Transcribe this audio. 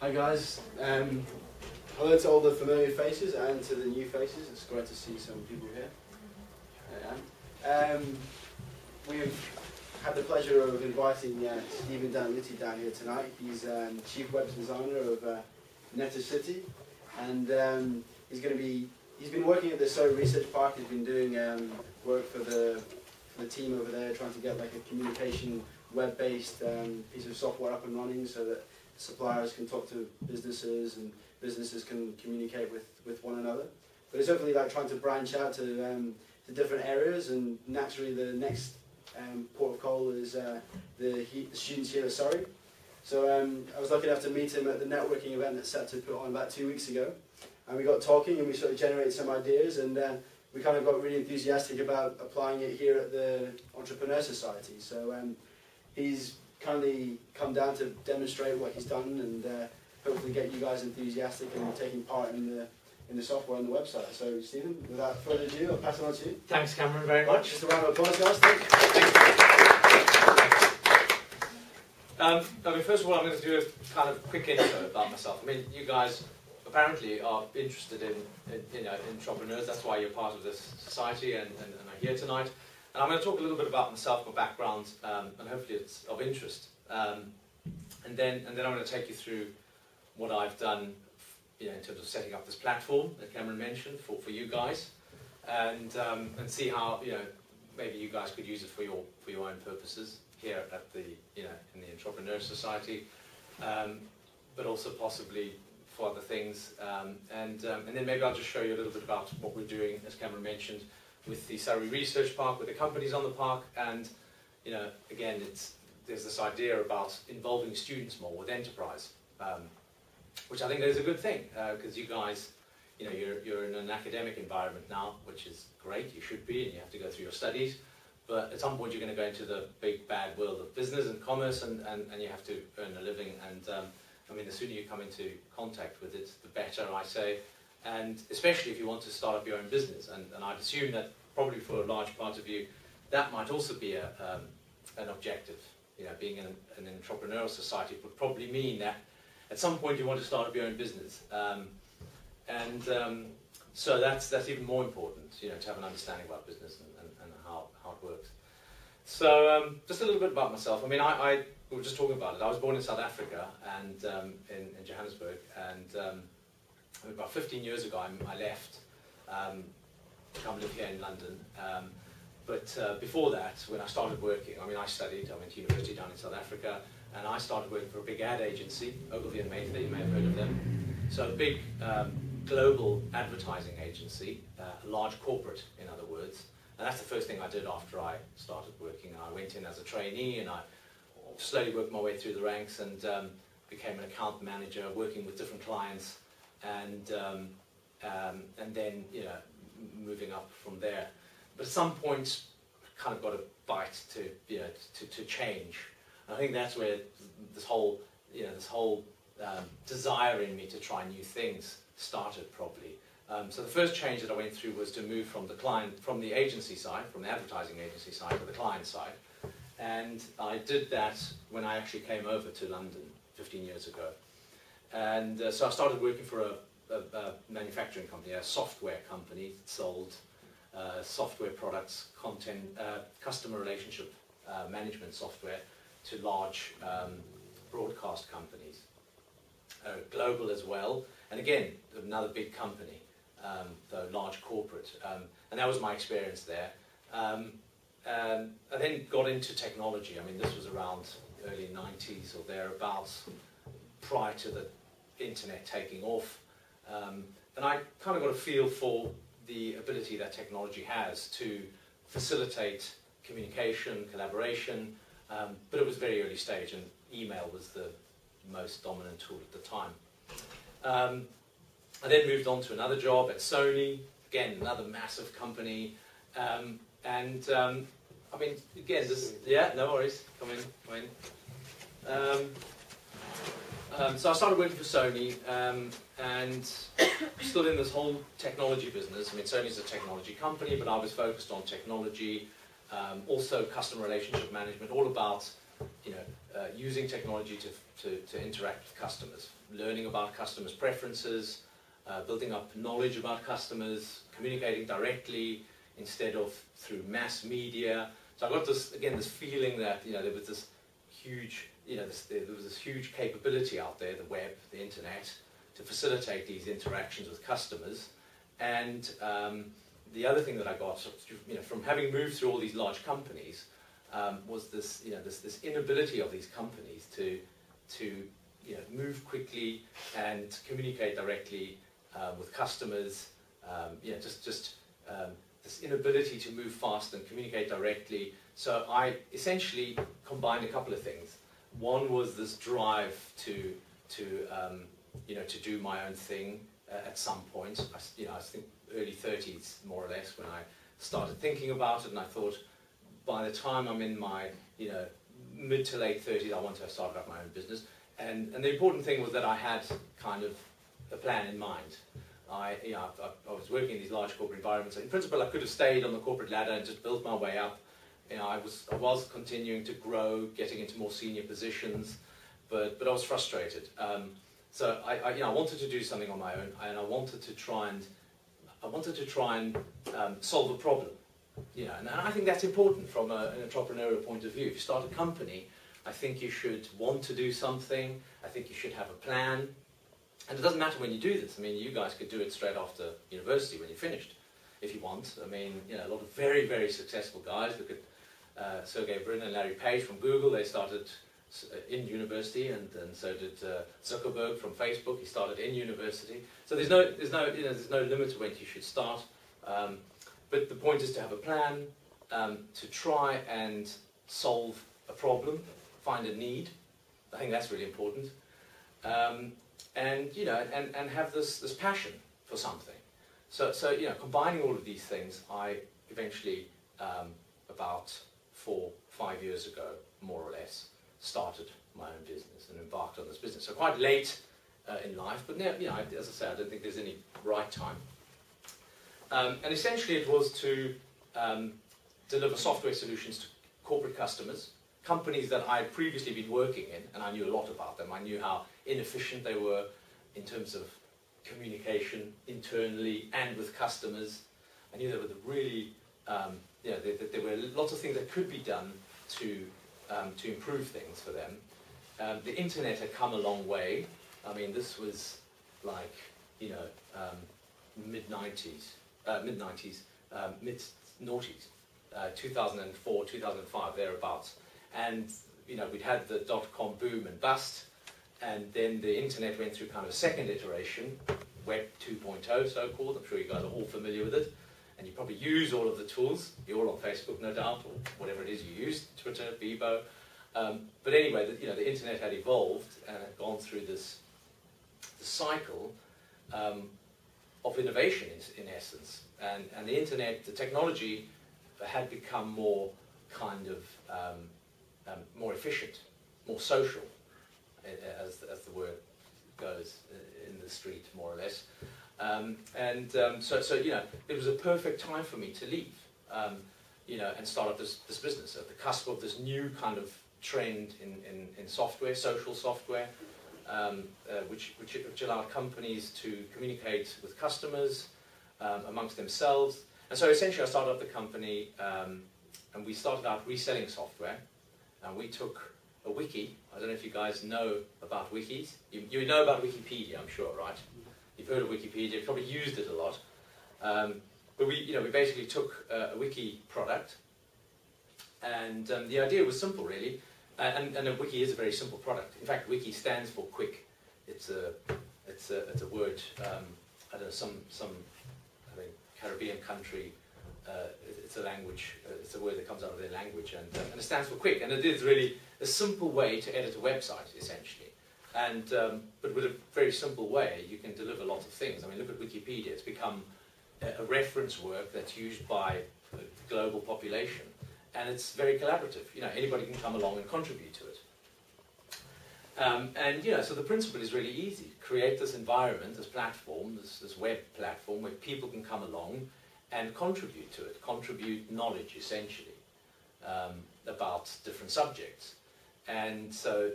Hi guys, hello to all the familiar faces and to the new faces. It's great to see some people here. We've had the pleasure of inviting Stephen Danelutti down here tonight. He's Chief Web Designer of Netociety, and he's been working at the Surrey Research Park. He's been doing work for the team over there, trying to get like a communication web-based piece of software up and running so that suppliers can talk to businesses and businesses can communicate with one another. But it's hopefully like trying to branch out to different areas, and naturally the next port of call is the students here at Surrey. So I was lucky enough to meet him at the networking event that SEPTA put on about 2 weeks ago, and we got talking and we sort of generated some ideas, and we kind of got really enthusiastic about applying it here at the Entrepreneurship Society. So he's kindly come down to demonstrate what he's done and hopefully get you guys enthusiastic and taking part in the software and the website. So Stephen, without further ado, I'll pass it on to you. Thanks Cameron, very much. Just a round of applause, guys. Thank you. I mean, first of all, I'm going to do a kind of quick intro about myself. I mean, you guys apparently are interested in entrepreneurs. That's why you're part of this society and are here tonight. And I'm going to talk a little bit about myself, my background, and hopefully it's of interest. And then I'm going to take you through what I've done, in terms of setting up this platform that Cameron mentioned for you guys, and see how maybe you guys could use it for your own purposes here at the in the Entrepreneurship Society, but also possibly for other things. And then maybe I'll just show you a little bit about what we're doing, as Cameron mentioned, with the Surrey Research Park, with the companies on the park, and again, there's this idea about involving students more with enterprise, which I think is a good thing, because you guys, you're in an academic environment now, which is great. You should be, and you have to go through your studies. But at some point, you're going to go into the big bad world of business and commerce, and you have to earn a living. And I mean, the sooner you come into contact with it, the better, I say. And especially if you want to start up your own business, and I'd assume that probably for a large part of you, that might also be an objective. Being in an entrepreneurial society would probably mean that at some point you want to start up your own business, so that's even more important, to have an understanding about business and how it works. So just a little bit about myself. I mean, we were just talking about it. I was born in South Africa and in Johannesburg, and about 15 years ago, I left to come live here in London. But before that, when I started working, I mean, I went to university down in South Africa, and I started working for a big ad agency, Ogilvy and Mather, you may have heard of them. So a big global advertising agency, a large corporate, in other words. And that's the first thing I did after I started working. I went in as a trainee, and I slowly worked my way through the ranks and became an account manager, working with different clients, and then moving up from there. But at some point, I kind of got a bite to change. And I think that's where this whole desire in me to try new things started probably. So the first change that I went through was to move from the agency side, from the advertising agency side to the client side. And I did that when I actually came over to London 15 years ago. And so I started working for a manufacturing company, a software company that sold software products, content, customer relationship management software to large broadcast companies, global as well, and again, another big company, though large corporate, and that was my experience there. I then got into technology. I mean, this was around early 90s or thereabouts, prior to the internet taking off, and I kind of got a feel for the ability that technology has to facilitate communication, collaboration, but it was very early stage, and email was the most dominant tool at the time. I then moved on to another job at Sony, again, another massive company, and I mean, again, no worries, come in. So I started working for Sony, and still in this whole technology business. I mean, Sony's a technology company, but I was focused on technology, also customer relationship management, all about using technology to interact with customers, learning about customers' preferences, building up knowledge about customers, communicating directly instead of through mass media. So I got this, again, this feeling that, you know, there was this huge, you know, there was this huge capability out there, the web, the internet, to facilitate these interactions with customers. And the other thing that I got, you know, from having moved through all these large companies, was this, you know, this inability of these companies to you know, move quickly and communicate directly with customers. You know, this inability to move fast and communicate directly. So I essentially combined a couple of things. One was this drive to you know, to do my own thing at some point. You know, I think early 30s, more or less, when I started thinking about it, and I thought, by the time I'm in my, you know, mid to late 30s, I want to start up my own business. And the important thing was that I had kind of a plan in mind. I was working in these large corporate environments. In principle, I could have stayed on the corporate ladder and just built my way up. You know, I was continuing to grow, getting into more senior positions, but I was frustrated. So you know, I wanted to do something on my own, and I wanted to try and solve a problem. You know, and I think that's important from an entrepreneurial point of view. If you start a company, I think you should want to do something. I think you should have a plan. And it doesn't matter when you do this. I mean, you guys could do it straight after university when you're finished, if you want. I mean, you know, a lot of very, very successful guys. Look at Sergey Brin and Larry Page from Google. They started in university, and so did Zuckerberg from Facebook. He started in university. So there's no limit to when you should start. But the point is to have a plan, to try and solve a problem, find a need. I think that's really important. And you know, and have this passion for something. So you know, combining all of these things, I eventually, about 4 or 5 years ago, more or less, started my own business and embarked on this business. So quite late in life, but now, you know, as I say, I don't think there's any right time. And essentially it was to deliver software solutions to corporate customers, companies that I had previously been working in, and I knew a lot about them. I knew how inefficient they were in terms of communication internally and with customers. I knew there were really, you know, there were lots of things that could be done to improve things for them. The internet had come a long way. I mean, this was like, you know, mid-90s, mid-noughties, 2004, 2005, thereabouts. And, you know, we'd had the dot-com boom and bust, and then the internet went through kind of a second iteration, Web 2.0, so-called. I'm sure you guys are all familiar with it. And you probably use all of the tools. You're all on Facebook, no doubt, or whatever it is you use, Twitter, Bebo. But anyway, you know, the internet had evolved and had gone through this cycle of innovation, in essence. And the internet, the technology, had become more kind of more efficient, more social, as the word goes in the street, more or less. So you know, it was a perfect time for me to leave, you know, and start up this business at the cusp of this new kind of trend in software, social software, which allowed companies to communicate with customers amongst themselves. And so essentially I started up the company, and we started out reselling software, and we took a wiki. I don't know if you guys know about wikis. You know about Wikipedia, I'm sure, right? You've heard of Wikipedia, you've probably used it a lot. But we basically took a wiki product, and the idea was simple, really. And a wiki is a very simple product. In fact, wiki stands for quick. It's a word. I don't know, some I think Caribbean country. It's a language. It's a word that comes out of their language, and it stands for quick. And it is really a simple way to edit a website, essentially. And but with a very simple way, you can deliver lots of things. I mean, look at Wikipedia. It's become a reference work that's used by the global population, and it's very collaborative. You know, anybody can come along and contribute to it. And you know, so the principle is really easy: create this environment, this platform, this web platform, where people can come along and contribute to it, contribute knowledge, essentially, about different subjects. And so